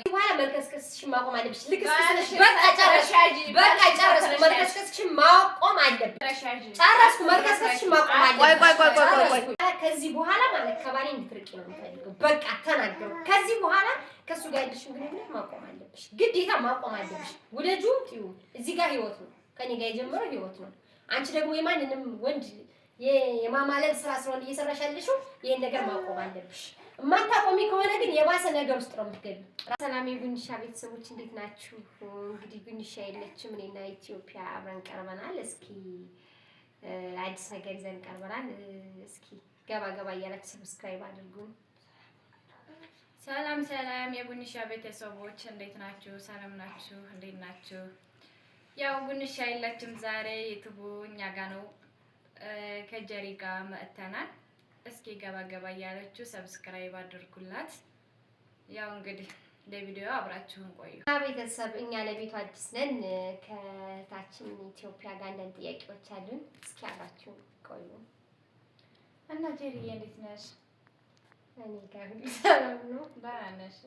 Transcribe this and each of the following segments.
በኋላ መልከስከስሽን ማቆም አለብሽ። ልክስክስሽ በቃ ጨረስኩ። መልከስከስሽን ማቆም አለብሽ። ጨረስኩ። መልከስከስሽን ማቆም አለብሽ። ከዚህ በኋላ ማለት ከባሌ እንድትርቂ ነው የምፈልገው። በቃ ተናገሩ። ከዚህ በኋላ ከሱ ጋር ያለሽን ግንኙነት ማቆም አለብሽ። ግዴታ ማቆም አለብሽ። ውለጁም ጥዩ እዚህ ጋር ህይወት ነው። ከኔ ጋር የጀመረው ህይወት ነው። አንቺ ደግሞ የማንንም ወንድ የማማለል ስራ ስለሆነ እየሰራሽ ያለሽው ይሄን ነገር ማቆም አለብሽ። ማታቆሚ ከሆነ ግን የባሰ ነገር ውስጥ ነው የምትገቢው። ሰላም የጉንሻ ቤተሰቦች እንዴት ናችሁ? እንግዲህ ጉንሻ የለችም። እኔና ኢትዮጵያ አብረን ቀርበናል። እስኪ አዲስ ነገር ይዘን ቀርበናል። እስኪ ገባ ገባ እያላችሁ ሰብስክራይብ አድርጉን። ሰላም ሰላም የጉንሻ ቤተሰቦች እንዴት ናችሁ? ሰላም ናችሁ? እንዴት ናችሁ? ያው ጉንሻ የለችም ዛሬ ዩቲዩብ እኛ ጋር ነው ከጀሪ ጋር መጥተናል። እስኪ ገባ ገባ እያላችሁ ሰብስክራይብ አድርጉላት። ያው እንግዲህ ለቪዲዮ አብራችሁን ቆዩ። ቤተሰብ እኛ ለቤቱ አዲስ ነን። ከታችን ኢትዮጵያ ጋር አንዳንድ ጥያቄዎች አሉን። እስኪ አብራችሁን ቆዩ። እና ጀሪዬ እንዴት ነሽ? እኔ ጋር ሰላም ነው። ደህና ነሽ?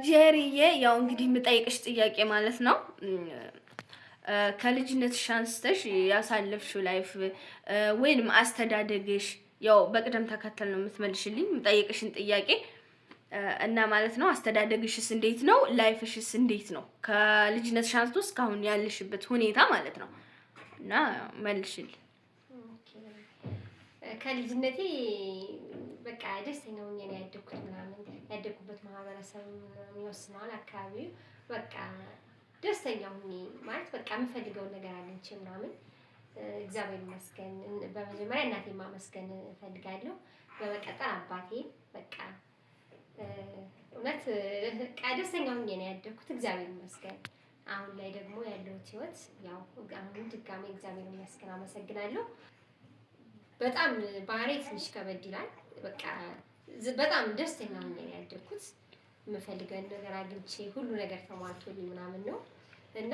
ጀሪዬ ያው እንግዲህ የምጠይቅሽ ጥያቄ ማለት ነው ከልጅነትሽ አንስተሽ ያሳለፍሽው ላይፍ ወይንም አስተዳደግሽ ያው በቅደም ተከተል ነው የምትመልሽልኝ የምጠይቅሽን ጥያቄ እና ማለት ነው አስተዳደግሽስ እንዴት ነው? ላይፍሽስ እንዴት ነው? ከልጅነትሽ አንስቶ እስካሁን ያለሽበት ሁኔታ ማለት ነው እና መልሽልኝ። ከልጅነቴ በቃ ደስተኛ ሆኜ ነው ያደኩት። ምናምን ያደኩበት ማህበረሰብ የሚወስነዋል አካባቢው በቃ ደስተኛ ሆኜ ማለት በቃ የምፈልገው ነገር አለኝ ምናምን እግዚአብሔር ይመስገን። በመጀመሪያ እናቴን ማመስገን እፈልጋለሁ። በመቀጠል አባቴ በቃ እውነት በቃ ደስተኛ ሆኜ ነው ያደኩት እግዚአብሔር ይመስገን። አሁን ላይ ደግሞ ያለሁት ህይወት ያው አሁን ድጋሜ እግዚአብሔር ይመስገን አመሰግናለሁ። በጣም ባህሪ ትንሽ ከበድ ይላል። በቃ በጣም ደስተኛ ሆኜ ነው ያደኩት። የምፈልገው ነገር አግኝቼ ሁሉ ነገር ተሟልቶልኝ ምናምን ነው እና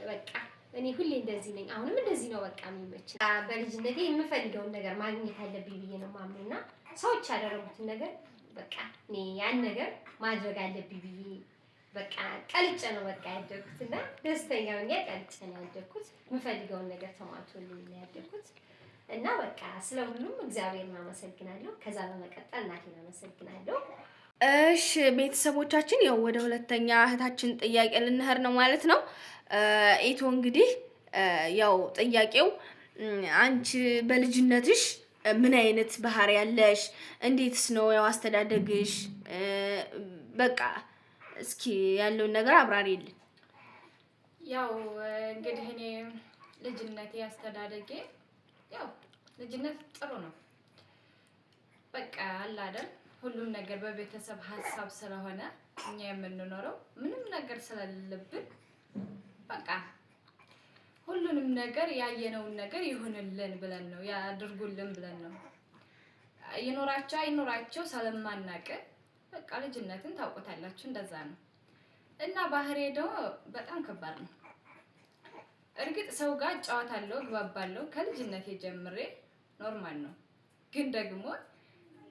በቃ እኔ ሁሌ እንደዚህ ነኝ። አሁንም እንደዚህ ነው በቃ የሚመችኝ። በልጅነቴ የምፈልገውን ነገር ማግኘት አለብኝ ብዬ ነው የማምነውና ሰዎች ያደረጉትን ነገር በቃ እኔ ያን ነገር ማድረግ አለብኝ ብዬ በቃ ቀልጬ ነው በቃ ያደኩትና ደስተኛ ሆኜ ቀልጬ ነው ያደኩት። የምፈልገውን ነገር ተሟልቶልኝ ነው ያደኩት እና በቃ ስለሁሉም እግዚአብሔርን አመሰግናለሁ። ከዛ በመቀጠል እናቴን አመሰግናለሁ። እሺ ቤተሰቦቻችን ያው ወደ ሁለተኛ እህታችን ጥያቄ ልንሄድ ነው ማለት ነው። ኢቶ እንግዲህ ያው ጥያቄው አንቺ በልጅነትሽ ምን አይነት ባህሪ ያለሽ? እንዴትስ ነው ያው አስተዳደግሽ? በቃ እስኪ ያለውን ነገር አብራሪልኝ። ያው እንግዲህ እኔ ልጅነቴ አስተዳደጌ ያው ልጅነት ጥሩ ነው። በቃ አለ አይደል ሁሉም ነገር በቤተሰብ ሀሳብ ስለሆነ እኛ የምንኖረው ምንም ነገር ስለሌለብን በቃ ሁሉንም ነገር ያየነውን ነገር ይሁንልን ብለን ነው ያድርጉልን ብለን ነው ይኖራቸው አይኖራቸው ስለማናውቅ በቃ ልጅነትን ታውቁታላችሁ እንደዛ ነው። እና ባህሪ ደግሞ በጣም ከባድ ነው። እርግጥ ሰው ጋር ጫወታለሁ ግባባለሁ ከልጅነቴ ጀምሬ ኖርማል ነው። ግን ደግሞ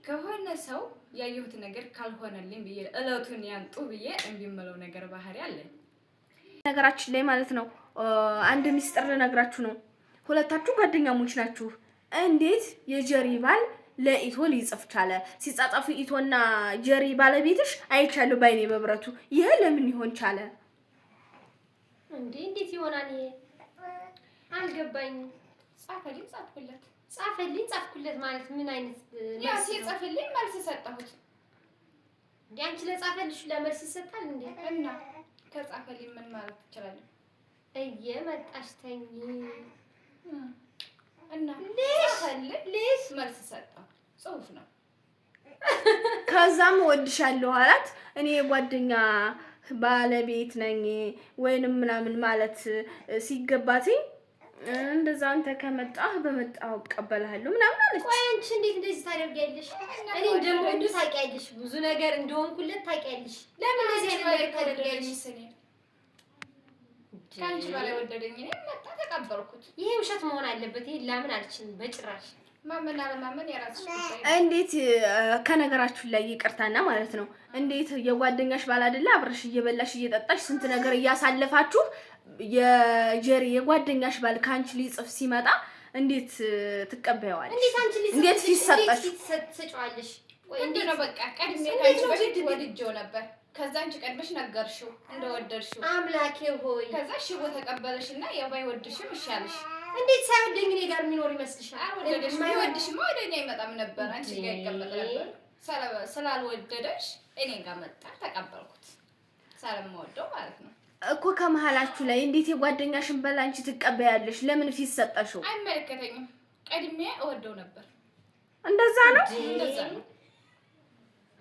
ከሆነ ሰው ያየሁት ነገር ካልሆነልኝ ብዬ እለቱን ያንጡ ብዬ እንዲመለው ነገር ባህሪ አለኝ። ነገራችን ላይ ማለት ነው አንድ ሚስጥር ልነግራችሁ ነው። ሁለታችሁ ጓደኛሞች ናችሁ። እንዴት የጀሪ ባል ለኢቶ ሊጽፍ ቻለ? ሲጻጻፉ ኢቶና ጀሪ ባለቤትሽ አይቻለሁ ባይኔ በብረቱ። ይሄ ለምን ይሆን ቻለ? እንዴት ይሆናል? ይሄ አልገባኝም። ጻፈልኝ ጻፍኩለት ማለት ምን አይነት ያ ሲጻፈልኝ መልስ ሰጠሁት። አንቺ ለጻፈልሽ ለመልስ ይሰጣል እንዴ? እና ከጻፈልኝ ምን ማለት ይችላል? እየመጣሽ ተኝ እና ልጅ መልስ ሰጠው። ጽሁፍ ነው። ከዛም ወድሻለሁ አላት። እኔ ጓደኛ ባለቤት ነኝ ወይንም ምናምን ማለት ሲገባትኝ እንደዛ አንተ ከመጣህ በመጣው እቀበልሃለሁ ምናምን አለች። ቆይ አንቺ እንዴት እንደዚህ ታደርጊያለሽ? እኔ እንደምወድ ታውቂያለሽ፣ ብዙ ነገር እንደሆንኩለት ታውቂያለሽ። ለምን እንደዚህ ነገር ታደርጊያለሽ? ካንቺ በላይ ወደደኝ እኔ መጣ ተቀበልኩት። ይሄ ውሸት መሆን አለበት። ይሄ ለምን አልችልም በጭራሽ። ማመን አለማመን የራስሽ ጉዳይ። እንዴት ከነገራችሁ ላይ ይቅርታና ማለት ነው። እንዴት የጓደኛሽ ባል አይደለ አብረሽ እየበላሽ እየጠጣሽ ስንት ነገር እያሳለፋችሁ የጓደኛሽ ባል ካንቺ ሊጽፍ ሲመጣ እንዴት ትቀበያዋለሽ? እንዴት አንቺ እንዴት ሲሰጣሽ ትሰጫዋለሽ? ወይ እንዴ ነው በቃ ቀድሜ ካንቺ በፊት ወድጄው ነበር። ከዛ አንቺ ቀድመሽ ነገርሽው እንደወደድሽው። አምላኬ ሆይ ከዛ ሽቦ ተቀበለሽና ያው ባይወድሽም ይሻልሽ። እንዴት ሳይወደኝ እኔ ጋር የሚኖር ይመስልሻል? ወደድሽ ማይወድሽማ ወደ እኔ አይመጣም ነበር፣ አንቺ ጋር ይቀመጥ ነበር። ስላልወደደሽ እኔ ጋር መጣ፣ ተቀበልኩት። ስለምወደው ማለት ነው እኮ። ከመሀላችሁ ላይ እንዴት የጓደኛሽን በላ አንቺ ትቀበያለሽ? ለምን ፊት ሰጠሽው? አይመለከተኝም። ቀድሜ እወደው ነበር። እንደዛ ነው።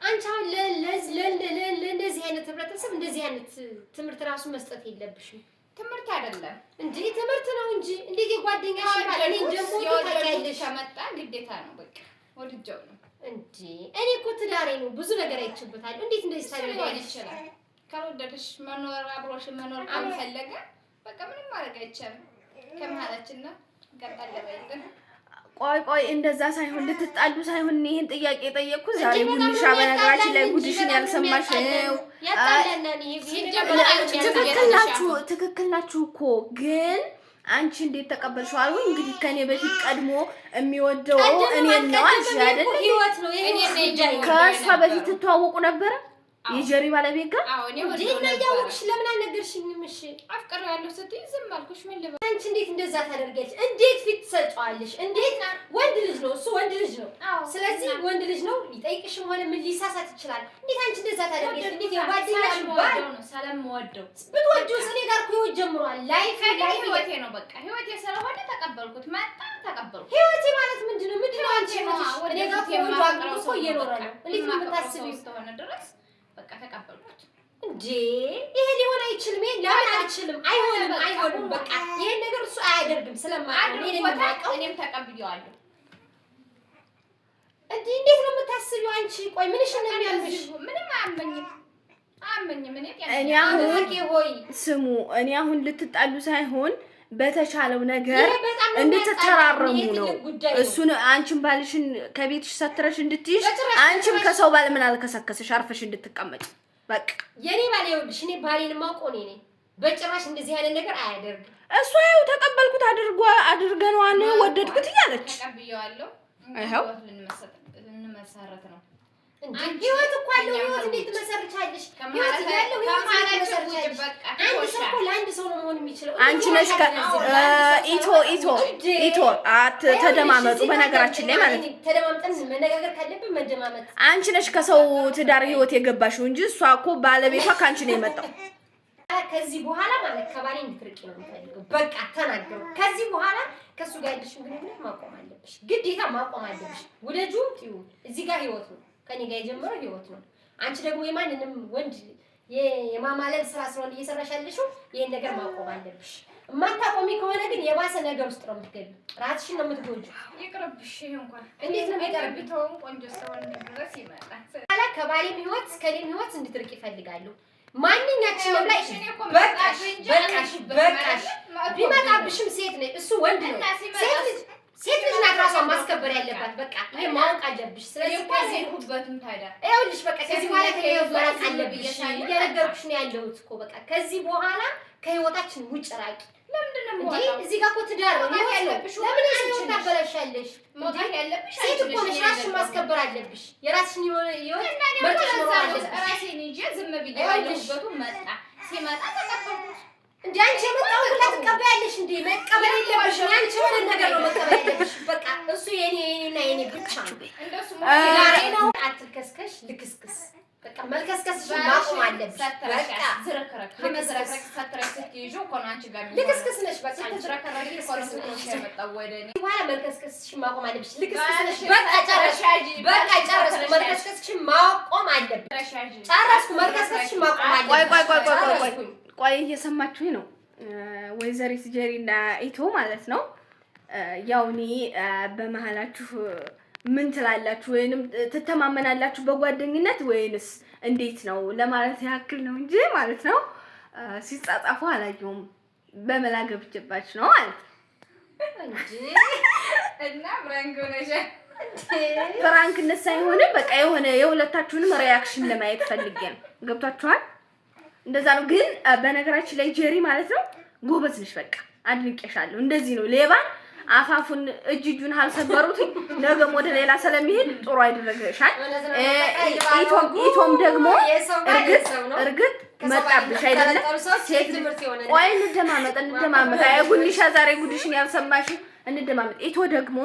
አንቺ አሁን ለእንደዚህ አይነት ህብረተሰብ እንደዚህ አይነት ትምህርት ራሱ መስጠት የለብሽም። ትምህርት አይደለም እንዴ ትምህርት ነው እንጂ እንዴት የጓደኛሽ ባል እኔ ደግሞ ታውቂያለሽ ከመጣ ግዴታ ነው በቃ ወድጄው ነው እንዴ። እኔ እኮ ትዳሬ ነው ብዙ ነገር አይችልበታለሁ። እንዴት እንደዚህ ታደርጊያለሽ? ይችላል ካልወደድሽ መኖር አብሮሽ መኖር ካልፈለገ በቃ ምንም ማድረግ አይቻልም። ከመሀላችን ነው ገባለበይልን። ቆይ እንደዛ ሳይሆን ልትጣሉ ሳይሆን ይሄን ጥያቄ የጠየቅኩት ዛሬ ጉድሻ በነገራችን ላይ ጉድሽን ያልሰማሽ ነው። ትክክል ናችሁ እኮ ግን አንቺ እንዴት ተቀበልሽው? አሉ እንግዲህ ከኔ በፊት ቀድሞ የሚወደው እኔን ነው አልሽ አይደል? ህይወት ነው ከእሷ በፊት ትተዋወቁ ነበረ የጀሪ ባለቤት ጋር? አዎ እኔ ወደ ያውቅሽ ለምን አልነገርሽኝም? እሺ አፍቅሬያለሁ ስትይ ዝም አልኩሽ። ምን ልበል? አንቺ እንዴት እንደዛ ታደርጊያለሽ? እንዴት ፊት ትሰጫዋለሽ? እንዴት ወንድ ልጅ ነው እሱ ወንድ ልጅ ነው። ስለዚህ ወንድ ልጅ ነው ሊጠይቅሽም ሆነ ምን ሊሳሳት ይችላል። እንዴት አንቺ እንደዛ ታደርጊያለሽ? እንዴት የጓደኛሽ ባል ነው ሰለምወደው ብትወጂው እኔ ጋር እኮ ህይወት ጀምሯል። ላይፍ ህይወቴ ነው በቃ ህይወቴ ስለሆነ ተቀበልኩት። መጣ ተቀበልኩት። ህይወቴ ማለት ምንድነው? ምንድነው አንቺ ነው እኔ ጋር እኮ እየኖረ ነው። እንዴት ነው የምታስቢው እስከሆነ ድረስ በቃ ተቀበልኩት። እንዴ ይሄ ሊሆን አይችልም። ይሄ ለምን አይችልም? አይሆንም። በቃ ይሄን ነገር እሱ አያደርግም ስለማውቀው እኔም ተቀብዬዋለሁ። እንዴ እንዴት ነው የምታስቢው አንቺ? ቆይ ምንሽ ነው የሚያምሽ? ምንም አያመኝም። እኔ አሁን ሆይ ስሙ፣ እኔ አሁን ልትጣሉ ሳይሆን በተቻለው ነገር እንድትተራረሙ ነው። እሱን አንቺን ባልሽን ከቤትሽ ሰትረሽ እንድትይሽ፣ አንቺም ከሰው ባል ምን አልከሰከስሽ አርፈሽ እንድትቀመጭ በቃ። የኔ ባል ይኸውልሽ፣ እኔ ባሌን ማውቀው እኔ ነኝ። በጭራሽ እንደዚህ አይነት ነገር አያደርግም። እሷ ይኸው ተቀበልኩት አድርገነዋል ወደድኩት እያለች ተቀብዬዋለሁ። ይኸው ልንመሰረት ነው። ህይወት እኮ አለው። ህይወት እንዴት ትመሰርቻለሽ? ህይወት ያለው አንድ ሰው እኮ ለአንድ ሰው ነው መሆን የሚችለው። አንቺ ነሽ ኢቶ ተደማመጡ። በነገራችን ላይ ማለት ነው ተደማምጠን መነጋገር ካለብን መደማመጥ። አንቺ ነሽ ከሰው ትዳር ህይወት የገባሽው እንጂ እሷ እኮ ባለቤቷ ካንቺ ነው የመጣው። ከዚህ በኋላ ማለት ከባሌ እንድትርቂ ነው የምፈልገው። በቃ ተናገሩ። ከዚህ በኋላ ከሱ ጋር ያለሽን ግንኙነት ማቆም አለብሽ፣ ግዴታ ማቆም አለብሽ። ውደጁም ጥዩ። እዚህ ጋር ህይወት ነው ከኔ ጋር የጀመረው ህይወት ነው። አንቺ ደግሞ የማንንም ወንድ የማማለል ስራ ስለሆነ እየሰራሽ ያለሽው ይሄን ነገር ማቆም አለብሽ። የማታቆሚ ከሆነ ግን የባሰ ነገር ውስጥ ነው የምትገቢው። ራስሽን ነው የምትጎጂው። ይቅርብሽ። እንኳን እንዴት ነው የሚቀርብኝ? ቆንጆ ስለሆነ ድረስ ይመጣል። ታላ ከባሌም ህይወት ከኔም ህይወት እንድትርቂ ይፈልጋሉ። ማንኛችንም ላይ በቃሽ። ቢመጣብሽም ሴት ነኝ፣ እሱ ወንድ ነው። ሴት ልጅ ናት ራሷን ማስከበር ያለባት። በቃ ይሄ ማወቅ አለብሽ። ስለዚህ ሁበትም ታዲያ ይኸውልሽ በቃ ከዚህ በኋላ ከህይወት መራቅ አለብሽ። እየነገርኩሽ ነው ያለሁት እኮ በቃ ከዚህ በኋላ ከህይወታችን ውጭ ራቂ። ለምንድን ነው እንዴ? እዚህ ጋር እኮ ትዳር ነው ያለብሽ። ለምን እሱን ታበላሻለሽ? መውጣት ያለብሽ ሴት እኮ ነሽ። ራስሽን ማስከበር አለብሽ። የራስሽን ህይወት መርጠሽ ነው አለብሽ። ራሴን ይዤ ዝም ብዬ ያለሁበቱ መጣ ሲመጣ ተቀበልኩት። እንዴ አንቺ የመጣው ሁላ ትቀበያለሽ እንዴ? መቀበል የለብሽም። አንቺ የሆነ ነገር ነው መቀበል ያለብሽ። በቃ እሱ የኔና የኔ ብቻ ነው። እንደሱ ነው። አትልከስከሽ፣ ልክስክስ። በቃ መልከስከስሽን ማቆም አለብሽ። በቃ ዝረከረክ ከመዝረከረክ ሰትረሽ ስትይዙ እኮ ነው አንቺ ጋር ልክስክስ ነሽ። በቃ ዝረከረክ እኮ ነው የመጣው ወደ እኔ። በኋላ መልከስከስሽን ማቆም አለብሽ። ልክስክስ ነሽ። በቃ ጨረስኩ። መልከስከስሽን ማቆም አለብሽ። ጨረስኩ። መልከስከስሽን ማቆም አለብሽ። ቆይ እየሰማችሁኝ ነው? ወይዘሪት ጀሪና ኢቶ ማለት ነው። ያው እኔ በመሀላችሁ ምን ትላላችሁ? ወይንም ትተማመናላችሁ በጓደኝነት ወይንስ እንዴት ነው ለማለት ያክል ነው እንጂ ማለት ነው። ሲጻጻፉ አላየሁም። በመላ ገብቼባችሁ ነው ማለት ነው እንጂ እና ብራንክ ሆነሽ ፍራንክነት ሳይሆን በቃ የሆነ የሁለታችሁንም ሪያክሽን ለማየት ፈልጌ ነው። ገብቷችኋል? እንደዛ ነው። ግን በነገራችን ላይ ጄሪ ማለት ነው ጎበዝ ነሽ። በቃ አድንቄሻለሁ። እንደዚህ ነው ሌባን አፋፉን እጁን አልሰበሩት ነገም ወደ ሌላ ስለሚሄድ ጥሩ አይደረግሻል። ኢቶም ደግሞ እርግጥ መጣብሽ አይደለም ሴት ቆይ እንደማመጥ አይጉልሻ ዛሬ ጉድሽን ያልሰማሽ እንደማመጥ ኢቶ ደግሞ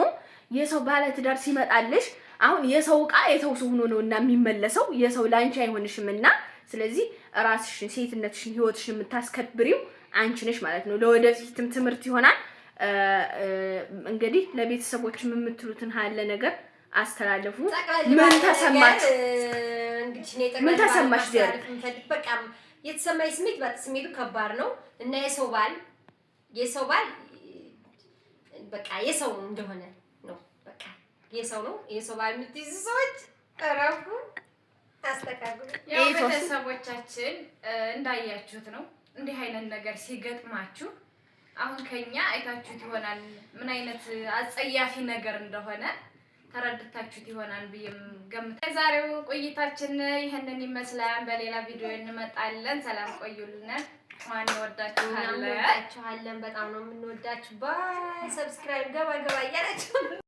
የሰው ባለ ትዳር ሲመጣልሽ አሁን የሰው ዕቃ የተውሰው ሆኖ ነውና የሚመለሰው የሰው ላንቺ አይሆንሽምና ስለዚህ ራስሽን ሴትነትሽን ህይወትሽን የምታስከብሪው አንቺ ነሽ ማለት ነው። ለወደፊትም ትምህርት ይሆናል። እንግዲህ ለቤተሰቦችም የምትሉትን ሀለ ነገር አስተላለፉ። ምን ተሰማች? ምን ተሰማሽ? በቃ የተሰማኝ ስሜት ስሜቱ ከባድ ነው እና የሰው ባል በቃ የሰው እንደሆነ ነው። በቃ የሰው ነው። የሰው ባል የምትይዙ ሰዎች ተራፉ አስተካክሉ። ያው ቤተሰቦቻችን እንዳያችሁት ነው። እንዲህ አይነት ነገር ሲገጥማችሁ አሁን ከኛ አይታችሁት ይሆናል ምን አይነት አጸያፊ ነገር እንደሆነ ተረድታችሁት ይሆናል ብዬም ገምታለሁ። የዛሬው ቆይታችን ይሄንን ይመስላል። በሌላ ቪዲዮ እንመጣለን። ሰላም ቆዩልን። ማን ወዳችኋለን? በጣም ነው የምንወዳችሁ። ባይ ሰብስክራይብ ገባ እያላችሁ